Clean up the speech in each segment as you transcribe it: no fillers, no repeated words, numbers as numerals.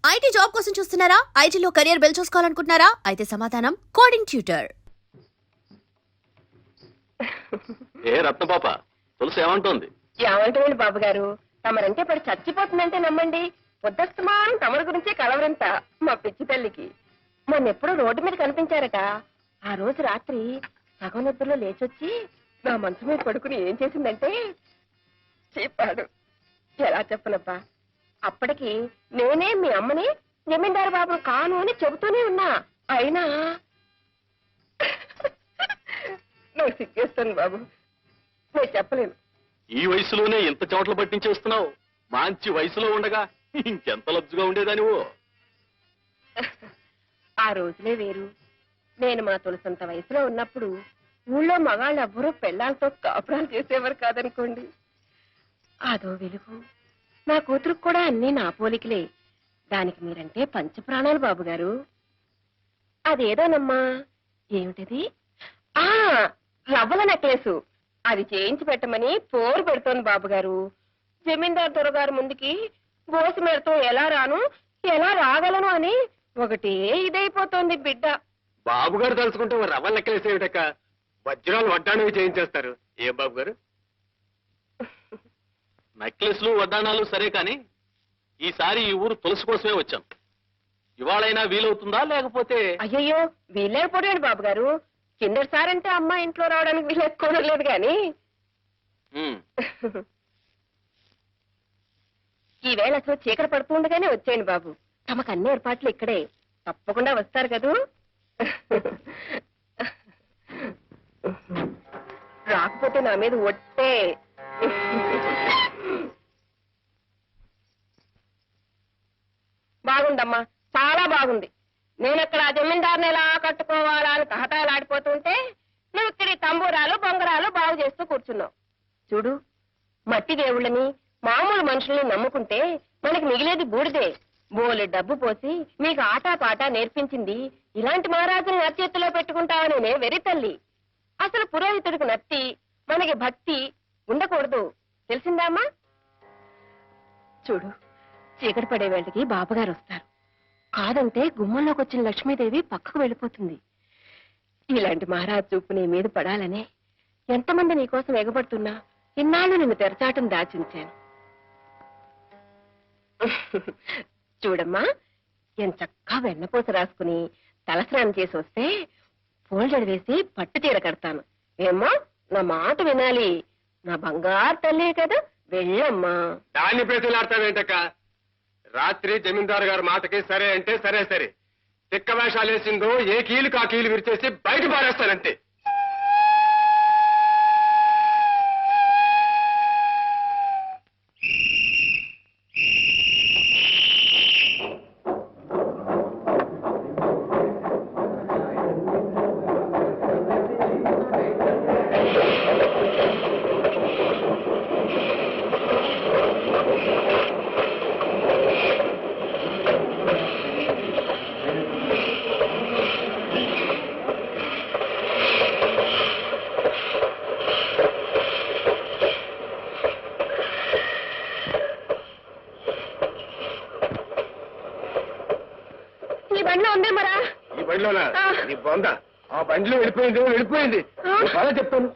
IT job కోసం చూస్తున్నారా? ఐటీలో కెరియర్ బిల్డ్ చూసుకోవాలనుకుంటున్నారా? అయితే సమాధానం కోడింగ్ ట్యూటర్. ఏ రత్నపాప తులసి ఏమంటోంది? ఏమంటుంది బాబు గారు, తమరంటే పడి చచ్చిపోతుందంటే నమ్మండి. పొద్దస్తమానం తమరి గురించే కలవరంత మా పిచ్చి తల్లికి. మొన్నెప్పుడు రోడ్డు మీద కనిపించారట. ఆ రోజు రాత్రి సగం నిద్రలో లేచొచ్చి నా మనసు మీద పడుకుని ఏం చేసిందంటే చెప్పాడు. ఎలా చెప్పనబ్బా, అప్పటికి నేనే మీ అమ్మని జమీందారు బాబును కాను అని చెబుతూనే ఉన్నా. అయినా నాకు సిగ్గేస్తుంది బాబు, నేను చెప్పలేను. ఈ వయసులోనే ఇంత చోట్ల పట్టించేస్తున్నావు. మంచి వయసులో ఉండగా ఇంకెంత లబ్జుగా ఉండేదానివో. ఆ రోజులే వేరు. నేను మా తులసంత వయసులో ఉన్నప్పుడు ఊళ్ళో మగాళ్ళు ఎవ్వరూ పెళ్ళాలతో కాపురాలు చేసేవారు కాదనుకోండి. అదో వెలుగు. నా కూతురుకు కూడా అన్నీ నా పోలికలే. దానికి మీరంటే పంచప్రాణాలు బాబు గారు. అదేదోనమ్మా, ఏమిటది? ఆ రవ్వల నెక్లెసు. అది చేయించి పెట్టమని పోరు పెడుతోంది బాబు గారు. జమీందారు దొరగారు ముందుకి బోసు మేడతో ఎలా రాను ఎలా రాగలను అని ఒకటే ఇదైపోతోంది బిడ్డ. బాబు గారు తలుచుకుంటే రవ్వ లెక్కలేసేవిటక్క వజ్రాలు వడ్డాణవి చేయించేస్తారు. ఏ బాబు గారు? నెక్లెస్లు వడ్డాణాలు సరే కాని ఈసారి ఈ ఊరు తులసి కోసమే వచ్చాం. ఇవాళైనా వీలవుతుందా లేకపోతే? అయ్యయ్యో, వీలేకపోయాడు బాబు గారు. కిందటిసారంటే అమ్మ ఇంట్లో రావడానికి వీలేసుకోవడం లేదు గాని ఈవేళ అసలు చీకటి పడుతుండగానే వచ్చేయండి బాబు. తమకు అన్ని ఏర్పాట్లు ఇక్కడే. తప్పకుండా వస్తారు కదూ. రాకపోతే నా మీద ఒట్టే. బాగుందమ్మా, చాలా బాగుంది. నేనెక్కడ జమీందారుని ఎలా కట్టుకోవాలా అని తహతాలాడిపోతుంటే నువ్వు ఇక్కడి తంబూరాలు బొంగరాలు బాగు చేస్తూ కూర్చున్నావు. చూడు, మట్టి దేవుళ్ళని మామూలు మనుషుల్ని నమ్ముకుంటే మనకి మిగిలేది బూడిదే. బోలె డబ్బు పోసి మీకు ఆటా పాట నేర్పించింది ఇలాంటి మహారాజుని నచ్చేత్తులో పెట్టుకుంటావనే వెరి తల్లి. అసలు పురోహితుడికి నత్తి మనకి భక్తి ఉండకూడదు, తెలిసిందామా? చూడు, చీకటి పడే వేళకి బాబుగారు వస్తారు. కాదంటే గుమ్మంలోకి వచ్చిన లక్ష్మీదేవి పక్కకు వెళ్ళిపోతుంది. ఇలాంటి మహారాజు చూపు నీ మీద పడాలనే ఎంతమంది నీకోసం ఎగబడుతున్నా ఇన్నాళ్ళు నిన్ను తెరచాటం దాచించాను. చూడమ్మా, ఎంచక్కా వెన్నపూస రాసుకుని తలస్నానం చేసి వస్తే పూలజడ వేసి పట్టు చీర కడతాను. ఏమ్మా, నా మాట వినాలి. నా బంగారు తల్లే కదా, వెళ్ళమ్మా. దాన్ని ప్రతిలాడతావేంటక్క? రాత్రి జమీందారు గారి మాటకి సరే అంటే సరే సరే. తిక్క వేషాలు వేసిందో ఏ కీలు కా కీలు విరిచేసి బయట పారేస్తానంతే. ఈ బండిలో ఉందే మరా? ఈ బండిలోనా? నీ బొంద ఆ బండిలో వెళ్ళిపోయింది. చాలా చెప్తాను.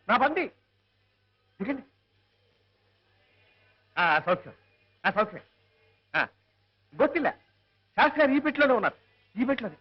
నా బండి దిగండి. సౌఖ్యం సౌఖ్యం. గొత్తిల్ల శాస్త్రి గారు ఈ పెట్టులోనే ఉన్నారు. ఈ పెట్టులోనే.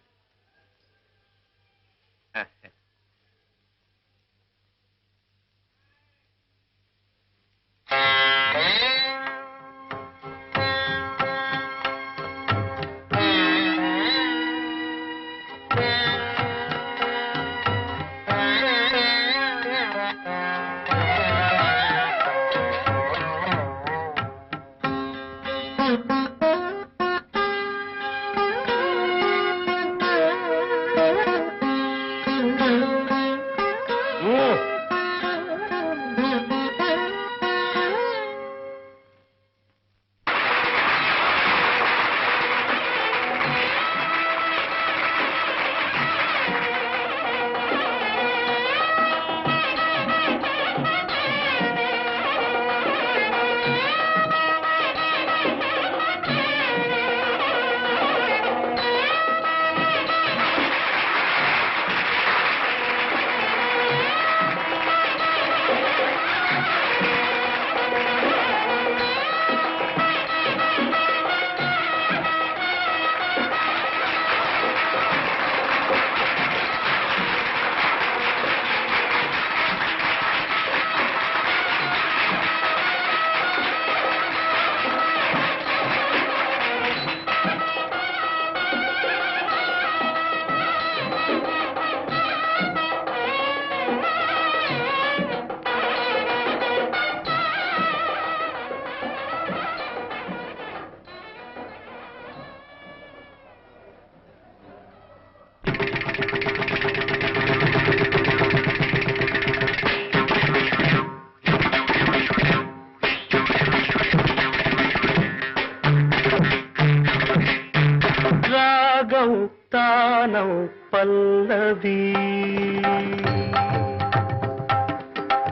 తానం పల్లవి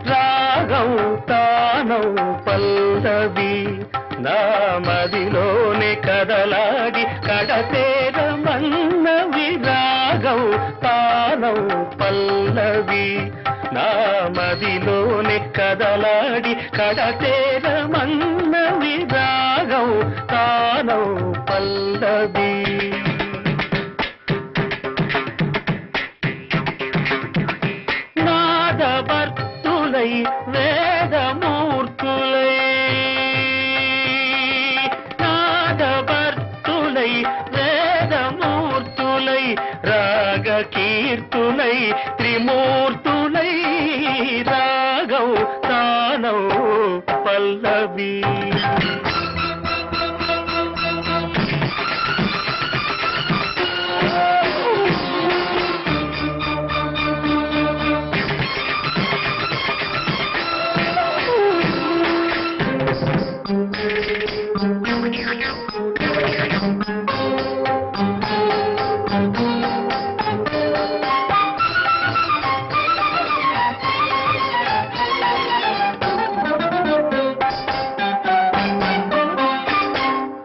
రాగం తానం పల్లవి నా మదిలోనే కదలాడి కడతేరమన్నవి రాగం తానం పల్లవి నా మదిలోనే కదలాడి కడతేరమన్నవి రాగం తానం పల్లవి నాదవర్తులై వేదమూర్తులై నాదవర్తులై వేదమూర్తులై రాగ కీర్తులై త్రిమూర్తులై రాగం తానం పల్లవి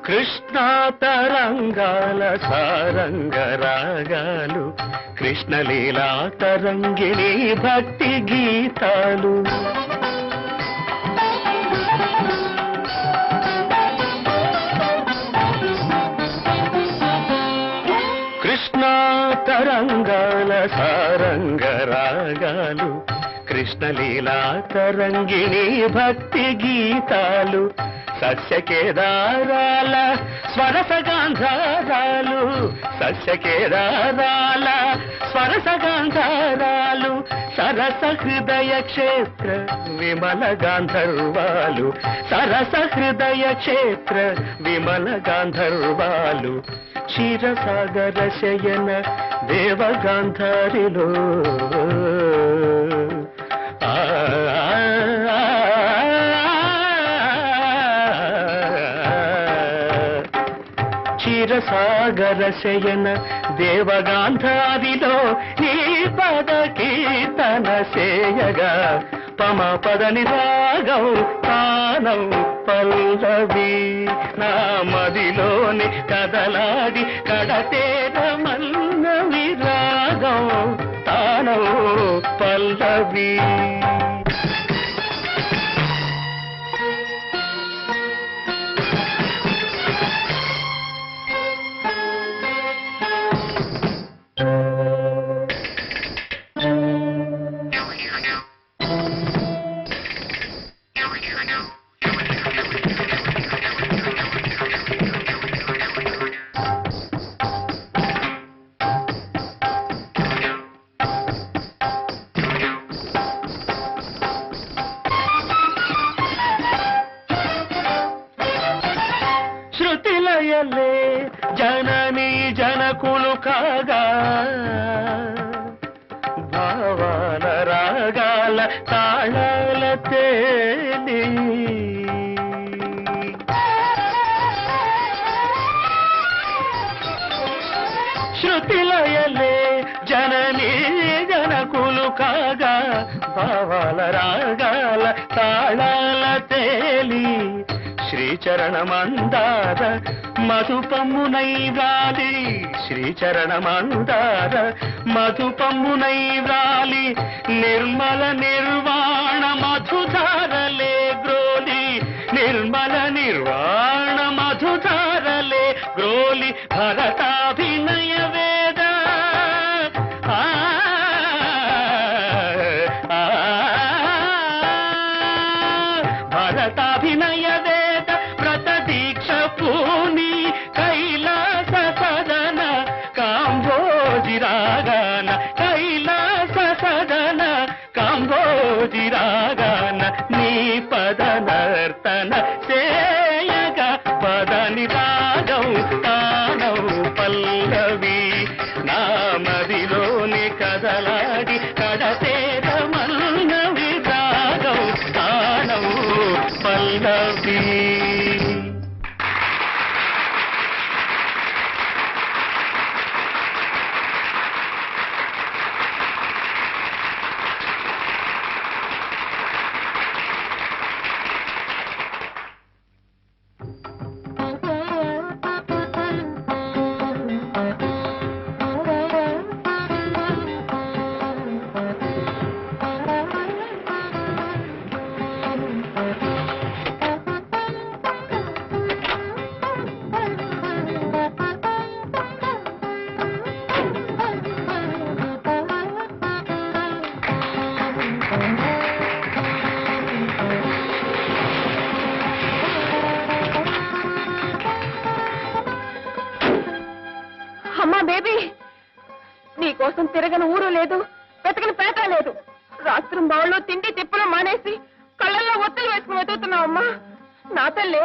కృష్ణా తరంగాల సారంగ రాగాలు కృష్ణలీలా తరంగిణి భక్తి గీతాలు కృష్ణా తరంగాల సారంగ రాగాలు కృష్ణలీలా తరంగిణి భక్తి గీతాలు సస్యకేదారాల స్వరసగాంధారాలు సస్యకేదారాల స్వరసగాంధారాలు సరస హృదయ క్షేత్ర విమల గాంధర్వాలు సరస హృదయ క్షేత్ర విమల గాంధర్వాలు క్షీరసాగర శయన దేవగాంధారిలో క్షీరసాగర శయన దేవగాంధారిలో నీ పద కీర్తన సేయగా పమ పదని రాగం తానం పల్లవి నా మదిలోని కదలాడి కడతేరమన్నవి రాగం తానం పల్లవి జనకులు కాగా భావాల రాగాల తాళాల తేలి శృతిలయలే జననీ జనకులు కాగా భావాల రాగాల తాళాల తేలి శ్రీచరణమందార మధుపమ్మునై వ్రాలి శ్రీచరణమందార మధుపమ్మునై వ్రాలి నిర్మల నిర్వాణ మధుధారలే గ్రోలి నిర్మల నిర్వాణ మధుధారలే గ్రోలి భరతాభినయ వేద భరతాభినయ వేద వ్రత దీక్ష పూని కైలాస సదన కాంబోజి రాగాన కైలాస సదన కాంబోజి రాగాన నీ పద నర్తన చేయగ పదని రాగం తానౌ పల్లవి నామదిలోని కదలాడి కడతేద మల్లవి రాగం తానౌ పల్లవి. అమ్మా బేబీ, నీకోసం తిరగని ఊరు లేదు, వెతకని పేట లేదు. రాత్రి బావుల్లో తిండి తిప్పులు మానేసి కళ్ళల్లో ఒత్తులు వేసుకుని వెతుకుతున్నావమ్మా. నా తల్లి,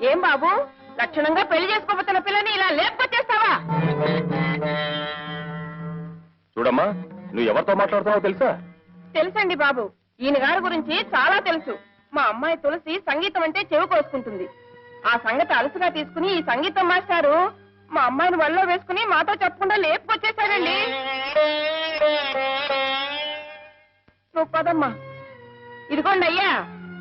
ఏం బాబు లక్షణంగా పెళ్లి చేసుకోబోతున్న పిల్లని ఇలా లేపుకొచ్చేస్తావా? చూడమ్మా, నువ్వు ఎవరితో మాట్లాడుతున్నావో తెలుసా? తెలుసండి బాబు, ఈయన గారి గురించి చాలా తెలుసు. మా అమ్మాయి తులసి సంగీతం అంటే చెవి కోసుకుంటుంది. ఆ సంగతి అలసుగా తీసుకుని ఈ సంగీతం మాస్టారు మా అమ్మాయిని వల్లో వేసుకుని మాతో చెప్పకుండా లేపుకొచ్చేశాడండి. నువ్వు పదమ్మా. ఇదిగోండి అయ్యా,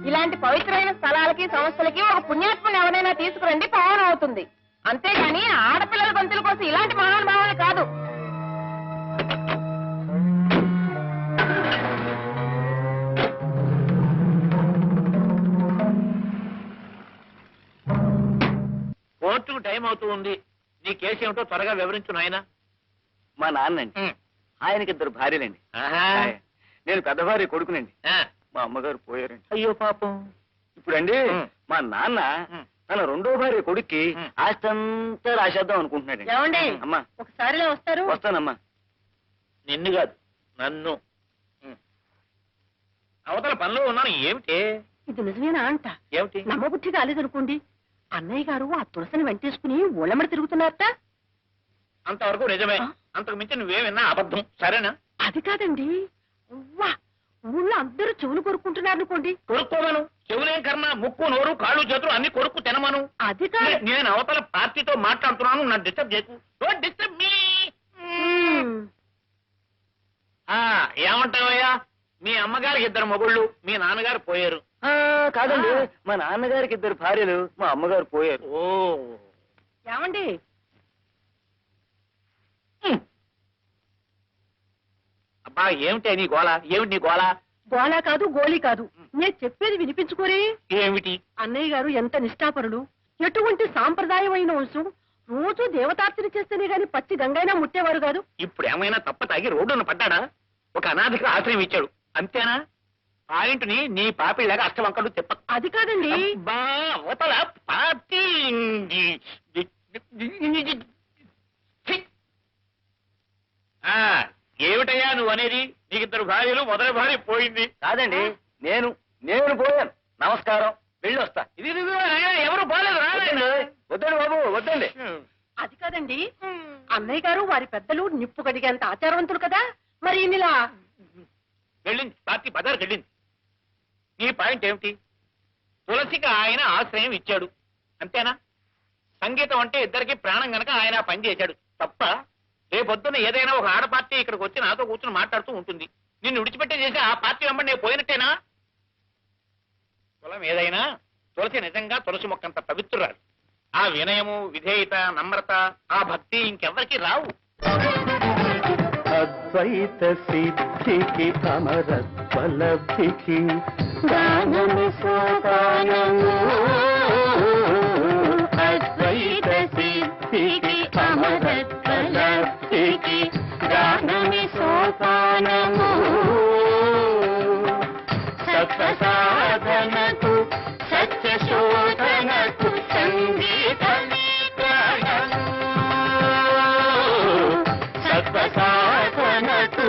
ఇలాంటి పవిత్రమైన స్థలాలకి సంస్థలకి ఒక పుణ్యాత్మని ఎవరైనా తీసుకురండి, పావనం అవుతుంది. అంతేగాని ఆడపిల్లల గొంతుల కోసం ఇలాంటి మహానుభావాలు కాదు. కోర్టుకు టైం అవుతూ ఉంది. నీ కేసు ఏమిటో త్వరగా వివరించు నాయన. మా నాన్నండి, ఆయనకి 2 భార్యలండి. నేను పెద్ద భార్య కొడుకునండి. మా అమ్మగారు పోయారండి. అయ్యో పాపం. ఇప్పుడండి మా నాన్న తన 2వ భార్య కొడుక్కి ఆస్తి అంతా రాసేద్దాం అనుకుంటున్నాడు. ఏమండి అమ్మా ఒకసారిలో వస్తారు? వస్తానమ్మా. నిన్ను కాదు నన్ను. అవతల పనిలో ఉన్నాను. ఏమిటి ఇది నిజమేనా అంట? ఏమిటి? నమ్మబుద్ధి కాలేదనుకోండి. అన్నయ్య గారు ఆ తులసిని వెంటేసుకుని ఊళ్ళమ్మడి తిరుగుతున్నారట. అంతవరకు నిజమే. అంతకు మించి నువ్వేమన్నా అబద్ధం. సరేనా? అది కాదండి, ఊళ్ళో అందరూ చెవులు కొరుక్కుంటున్నారు అనుకోండి. కొరుక్కోమను. చెవులేం కర్మ, ముక్కు నోరు కాళ్ళు చేతులు అన్ని కొరుక్కు తినమను. అది కాదు. నేను అవతల పార్టీతో మాట్లాడుతున్నాను. నన్ను డిస్టర్బ్ చేయకు. Don't disturb me. ఏమంటావయ్యా? మీ అమ్మగారికి 2 మొగుళ్ళు, మీ నాన్నగారు పోయారు. కాదండి, మా నాన్నగారికి 2 భార్యలు, మా అమ్మగారు పోయారు. ఓ ఏమండి అబ్బా, ఏమిటి నీ గోళ? ఏమిటి నీ గోళ? గోళా కాదు, గోళీ కాదు. నేను చెప్పేది వినిపించుకోరే. ఏమిటి? అన్నయ్య గారు ఎంత నిష్ఠాపరుడు, ఎటువంటి సాంప్రదాయమైన వంశం. రోజు దేవతార్చన చేస్తేనే గాని పచ్చి గంగైనా ముట్టేవారు కాదు. ఇప్పుడు ఏమైనా తప్ప తాగి రోడ్డున పడ్డాడా? ఒక అనాథకి ఆశ్రయం ఇచ్చాడు, అంతేనా? పాయింట్ని నీ పాపిళ్ళగా అష్టవంకలు చెప్ప. అది కాదండి. అబ్బా, అవతల పార్టీ. ఏమిటయ్యా నువ్వు అనేది? నీకు 2 భార్యలు, మొదటి భార్య పోయింది. కాదండి, నేను పోయాను. నమస్కారం, వెళ్ళి వస్తా. ఇది ఎవరు పోలేదు. రాలేదు. వద్దండి బాబు, వద్దండి. అది కాదండి, అన్నయ్య గారు వారి పెద్దలు నిప్పు కడిగేంత ఆచారవంతులు కదా, మరి ఈయనలా వెళ్ళింది పార్టీ బజార్కి వెళ్ళింది. నీ పాయింట్ ఏమిటి? తులసికి ఆయన ఆశ్రయం ఇచ్చాడు అంతేనా? సంగీతం అంటే ఇద్దరికి ప్రాణం గనక ఆయన ఆ పని చేశాడు తప్ప రేపొద్దున ఏదైనా ఒక ఆడ పార్టీ ఇక్కడికి వచ్చి నాతో కూర్చుని మాట్లాడుతూ ఉంటుంది. నిన్ను విడిచిపెట్టే చేసి ఆ పార్టీ వెంబడి నేను పోయినట్టేనా? కులం ఏదైనా తులసి నిజంగా తులసి మొక్కంత పవిత్రురాలు. ఆ వినయము, విధేయత, నమ్రత, ఆ భక్తి ఇంకెవ్వరికి రావు. అద్వైత సిద్ధికి అమరత్వలబ్ధికి గానము సోపానము. అద్వైత సిద్ధికి అమరత్వలబ్ధికి గానమి సోపానము. సత్వ సాధనకు సత్య శోధనకు సంగీతమే ప్రాణము. సత్వ సాధనకు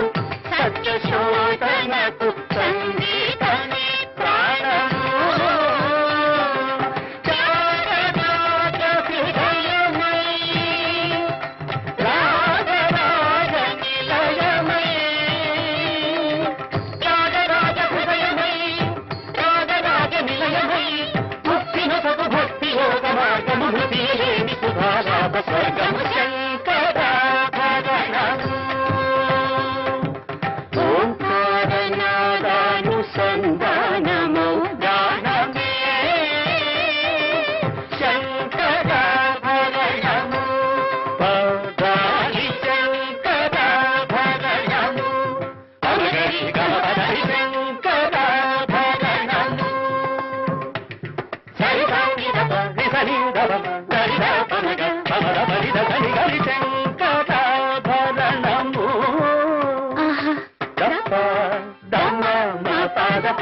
సత్య శోధనకు సంగీతమే ప్రాణము. రాగరాగ హృదయమై రాగరాగ నిలయమై రాగరాగ హృదయమై రాగరాగ నిలయమై ముక్తినొసగు భక్తి యోగ మార్గము మృతిలేని సుధాలాభ స్వర్గము శంకరాభరణము. ఓంకారనాదానుసంధానమౌ గానమే శంకరాభరణము. పదాని శంకరాభరణము. అమగరి గమపదని శంకరాభరణము. సరిదానిదప నిసనిదప సరిదాపనగ పమరపరిద సనిగరి శంకరాభరణము. దప్ప దమ్మ మపదప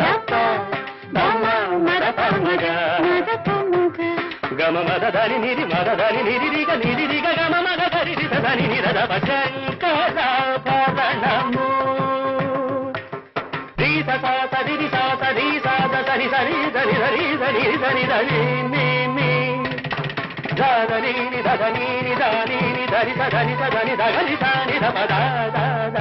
దప్ప దమ్మ మదపమగ గమ మదని నిరి మదని నిరిగ నిరిగ గమ మద దరి దని నిరదప శంకరాభరణము. రీస సాస దిరి సాస రీ సాస సరి సరి దని ధరి ధని ధని ధని ని ని ధని ని ధని ని ధని ని ధరి ధని ధని ధని ధని ధ పద ద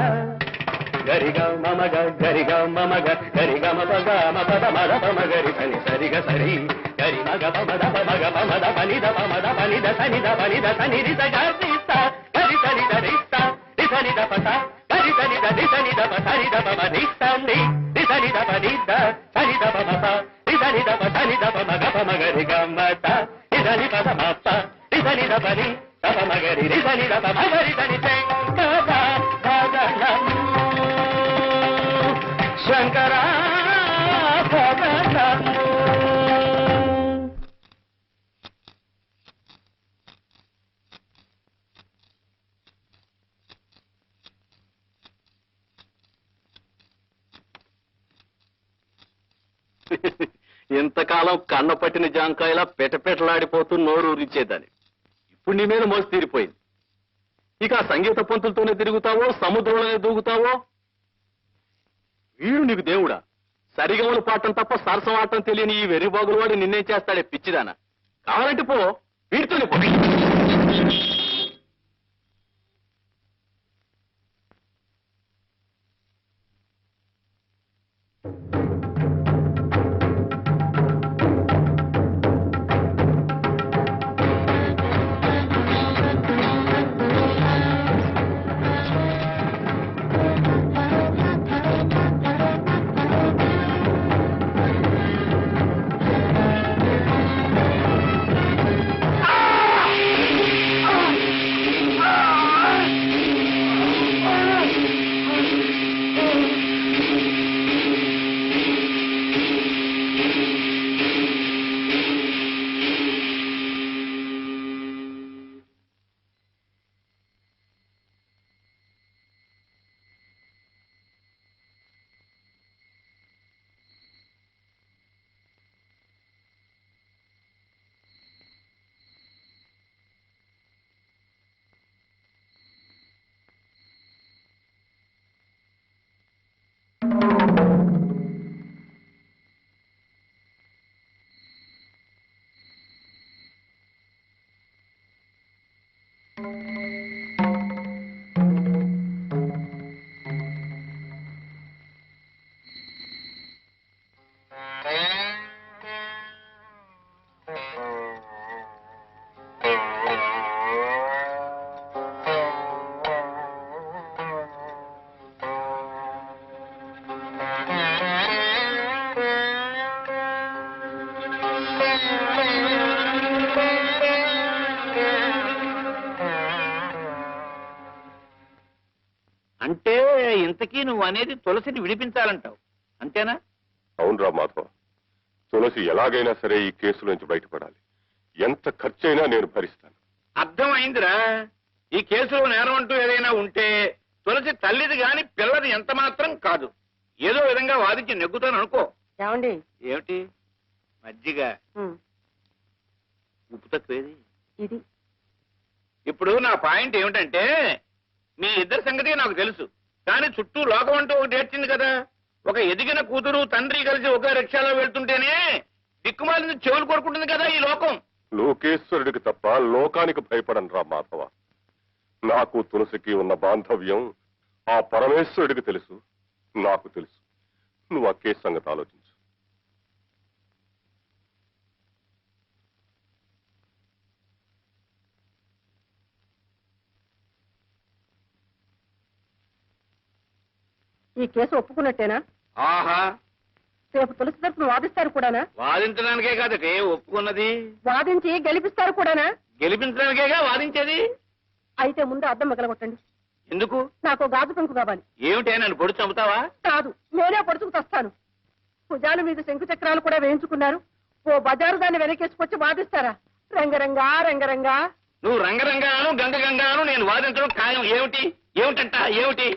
గరి గ మమ గ గరి గ మమ గ గరి గ మ పద మ పద మ ద పమ గరి సని సరి గ సరి గరి మ గ పమ ద పమ గ పమ ద పని ద పమ ద పని ద సని ద పని ద సని రి స గరి స గరి సని ద రి స రి సని ద పస గరి సని ద రి సని ద పస రి ద పమ రి సని రి సని ద పని ద సని ద పమ ప రి సని ద ప సని ద పమ గ పమ గరి గ మ త రి సని పద మ ప రి సని ద పని ద పమ గరి రి సని ద పమ గరి సని శంకరాభరణము. శంకరాభరణము. ఇంతకాలం కన్న పట్టిన జాంకాయలా పెటపెటలాడిపోతూ నోరు ఊరించేదాన్ని. ఇప్పుడు నీ మీద మోసి తీరిపోయింది. ఇక ఆ సంగీత పంతులతోనే తిరుగుతావో సముద్రంలోనే దూకుతావో? వీడు నీకు దేవుడా? సరిగమలు పాడటం తప్ప సరసం ఆడటం తెలియని ఈ వెర్రిబాగులు వాడు నిన్నేం చేస్తాడే పిచ్చిదానా? కావాలంటే పో, వీడితోనే పో. ఇంతకీ నువ్వు అనేది తులసిని విడిపించాలంటావు అంతేనా? అవునరా మాధవ, తులసి ఎలాగైనా సరే ఈ కేసు నుంచి బయటపడాలి. ఎంత ఖర్చైనా నేను భరిస్తాను. అర్థమైందిరా. ఈ కేసులో నేరం అంటూ ఏదైనా ఉంటే తులసి తల్లిది గాని పిల్లది ఎంత మాత్రం కాదు. ఏదో విధంగా వాదించి నెగ్గుతాను అనుకో. ఏమండి? ఏమిటి? మజ్జిగ ఉప్పు తక్కువేది. ఇది ఇప్పుడు నా పాయింట్ ఏమిటంటే, మీ ఇద్దరి సంగతి నాకు తెలుసు, కానీ చుట్టూ లోకం అంటూ ఒకటి ఏడ్చింది కదా. ఒక ఎదిగిన కూతురు తండ్రి కలిసి ఒకే రిక్షాలో వెళ్తుంటేనే దిక్కుమాలిన చెవులు కొడుకుంటుంది కదా ఈ లోకం. లోకేశ్వరుడికి తప్ప లోకానికి భయపడను రా మాధవ. నాకు తులసికి ఉన్న బాంధవ్యం ఆ పరమేశ్వరుడికి తెలుసు, నాకు తెలుసు. నువ్వు ఆ కేసు సంగతి ఆలోచించు. ఈ కేసు ఒప్పుకున్నట్టేనా? ఆహా, రేపు తులసి తరపున వాదిస్తారు కూడానా? వాదించడానికే కాదటే ఒప్పుకున్నది, వాదించి గెలిపిస్తారు కూడానా? గెలిపించడానికేగా వాదించేది. అయితే ముందు అద్దం మగలగొట్టండి. ఎందుకు? నాకు గాజు పెంకు కావాలి. ఏమిటే, నన్ను పొడి చంపుతావా? కాదు, నేనే పొడుచుకు తెస్తాను. భుజాల మీద శంకు చక్రాలు కూడా వేయించుకున్నారు. ఓ బజారు దాన్ని వెనకేసుకొచ్చి వాదిస్తారా? రంగరంగా రంగరంగా. నువ్వు రంగరంగాను గంగ గంగాను నేను వాదించడం ఖాయం. ఏమిటి ఏమిటంట ఏమిటి?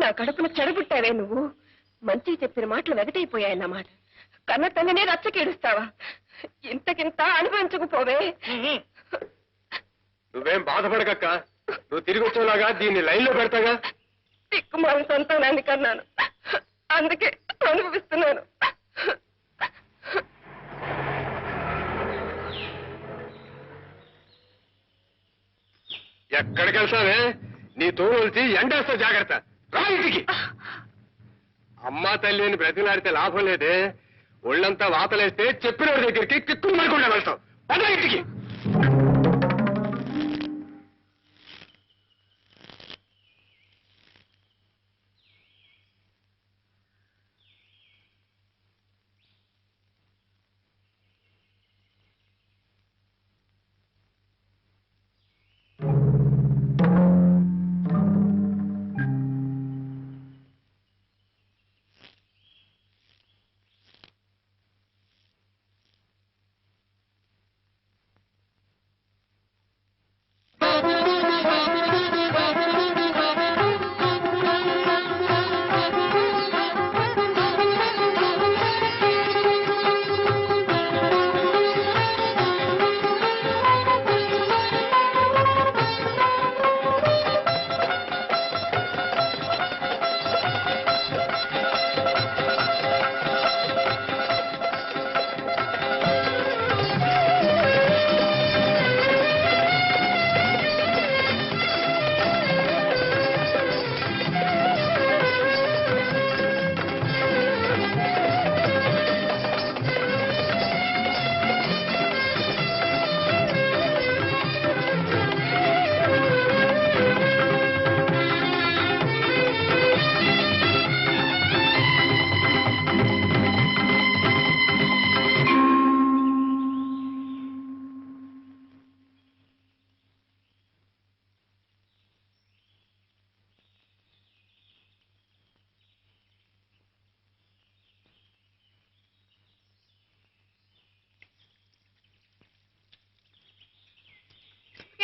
నా కడుపును చెడబుట్టావే నువ్వు. మంచి చెప్పిన మాటలు వెగటైపోయాయన్నమాట. కన్న తల్లినే రచ్చకేడుస్తావా? ఇంతకింత అనుభవించకపోవే. నువ్వేం బాధపడకక్క, నువ్వు తిరిగి వచ్చేలాగా దీన్ని లైన్లో పెడతాగా. దిక్కుమాల సంతానాన్ని కన్నాను, అందుకే అనుభవిస్తున్నాను. ఎక్కడికి వెళ్తావే? నీ తోలుచి ఎండేస్తా, జాగ్రత్త. రా ఇంటికి. అమ్మా తల్లి అని బ్రతిలాడితే లాభం లేదే. ఒళ్ళంతా వాతలేస్తే చెప్పిన వాడి దగ్గరికి కిక్కులు మరకుండా వెళ్తావు. పద ఇంటికి.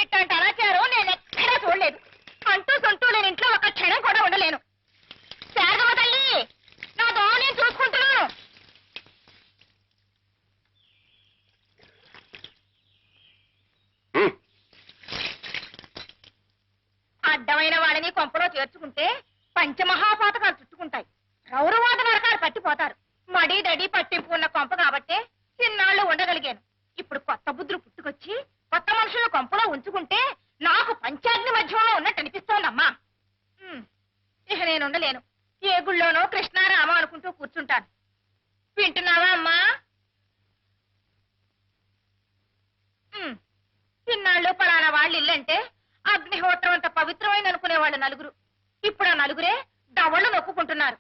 ఇట్లాంటి అనాచారం నేను ఎక్కడా చూడలేదు. అంటూ సొంటూ లేని ఇంట్లో ఒక క్షణం కూడా ఉండలేను. శారదమ్మ తల్లి, నా దోమ నేను చూసుకుంటున్నాను. అడ్డమైన వాళ్ళని కొంపలో చేర్చుకుంటే పంచమహాపాతకాలు చుట్టుకుంటాయి. రౌరవాద నరకాలు పట్టిపోతారు. మడి దడి పట్టింపు ఉన్న కొంప కాబట్టే ఇన్నాళ్ళు ఉండగలిగాను. ఇప్పుడు కొత్త బుద్ధులు పుట్టుకొచ్చి కొత్త మనుషుల కొంపలో ఉంచుకుంటే నాకు పంచాగ్ని మధ్యంలో ఉన్నట్టు అనిపిస్తోందమ్మా. ఇక నేను ఉండలేను. ఏ గుళ్ళోనో కృష్ణారామ అనుకుంటూ కూర్చుంటాను. వింటున్నావా అమ్మా? ఇన్నాళ్ళు పలానా వాళ్ళు ఇల్లంటే అగ్నిహోత్రం అంత పవిత్రమైన అనుకునేవాళ్ళు నలుగురు. ఇప్పుడు ఆ నలుగురే దవళ్ళు నొక్కుంటున్నారు.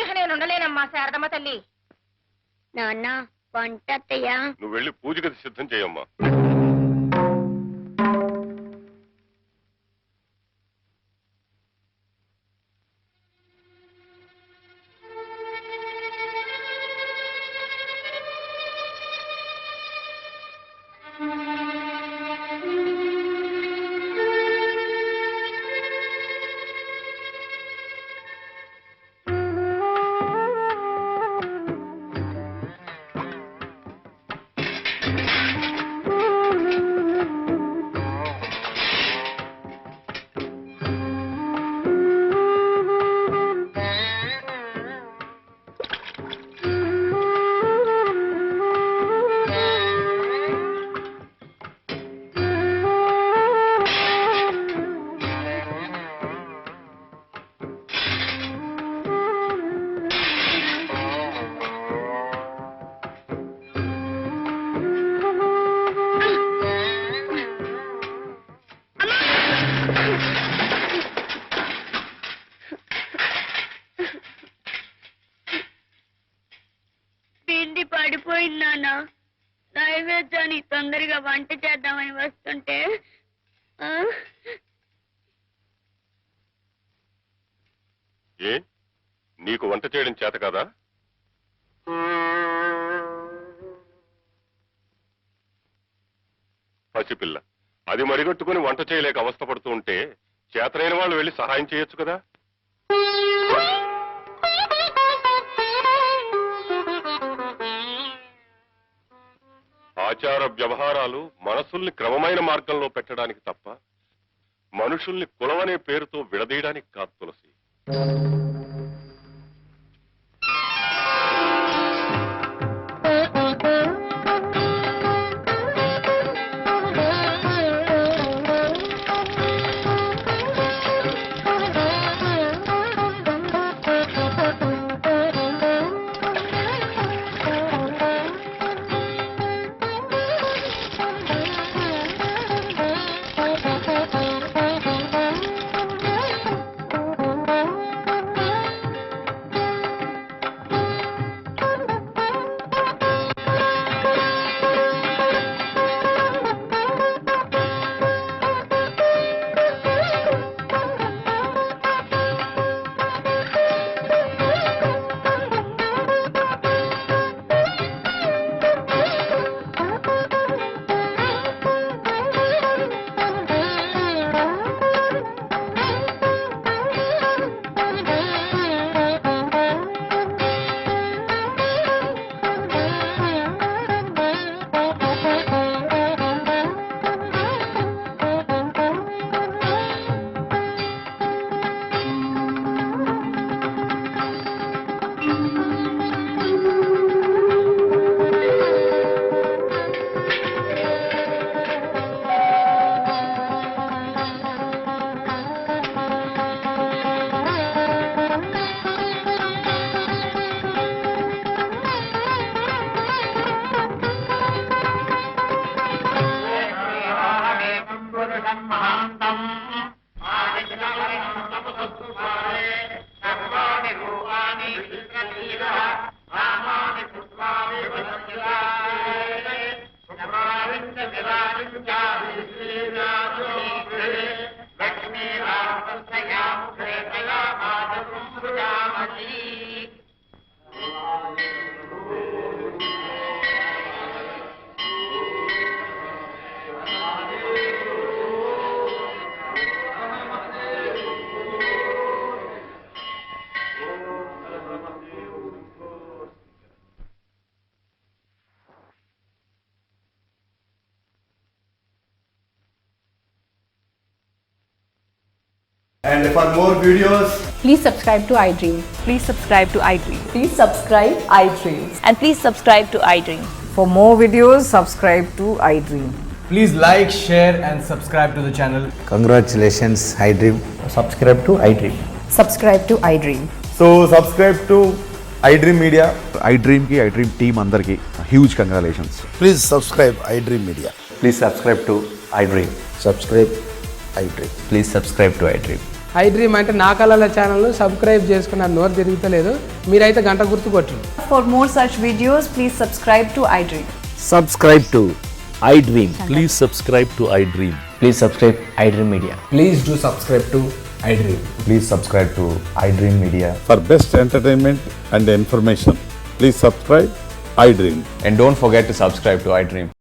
ఇక నేను ఉండలేనమ్మా శారదమ్మ తల్లి. నాన్న వంట అత్తయ్యా. నువ్వు వెళ్ళి పూజ గది సిద్ధం చేయమ్మా. పిండి పడిపోయింది నాన్న. నైవేద్యాన్ని తొందరగా వంట చేద్దామని వస్తుంటే ఏ నీకు వంట చేయడం చేత కదా? పసిపిల్ల, అది మరిగట్టుకుని వంట చేయలేక అవస్థపడుతూ ఉంటే చేతనైన వాళ్ళు వెళ్ళి సహాయం చేయొచ్చు కదా. ఆచార వ్యవహారాలు మనసుల్ని క్రమమైన మార్గంలో పెట్టడానికి తప్ప మనుషుల్ని కులమనే పేరుతో విడదీయడానికి కాదు తులసి. And for more videos, Please subscribe to iDream. Please subscribe to iDream. Please subscribe iDream. And please subscribe to iDream. For more videos, subscribe to iDream. please like, share and subscribe to the channel. Congratulations, iDream. Subscribe to iDream. Subscribe to iDream. So subscribe to iDream Media. iDream ki iDream team andarki huge congratulations. Please subscribe iDream Media. Please subscribe to iDream. Subscribe iDream. Please subscribe to iDream. I dream అంటే నా కళల channel subscribe చేసుకున్న నోరు తిరుగుతలేదు. మీరైతే గంట గుర్తు కొట్టండి. For more such videos, please subscribe to iDream. Subscribe to I dream. Please subscribe to I dream. Please subscribe I dream media. Please do subscribe to iDream. Please subscribe to iDream Media. For best entertainment and information, please subscribe iDream. And don't forget to subscribe to iDream.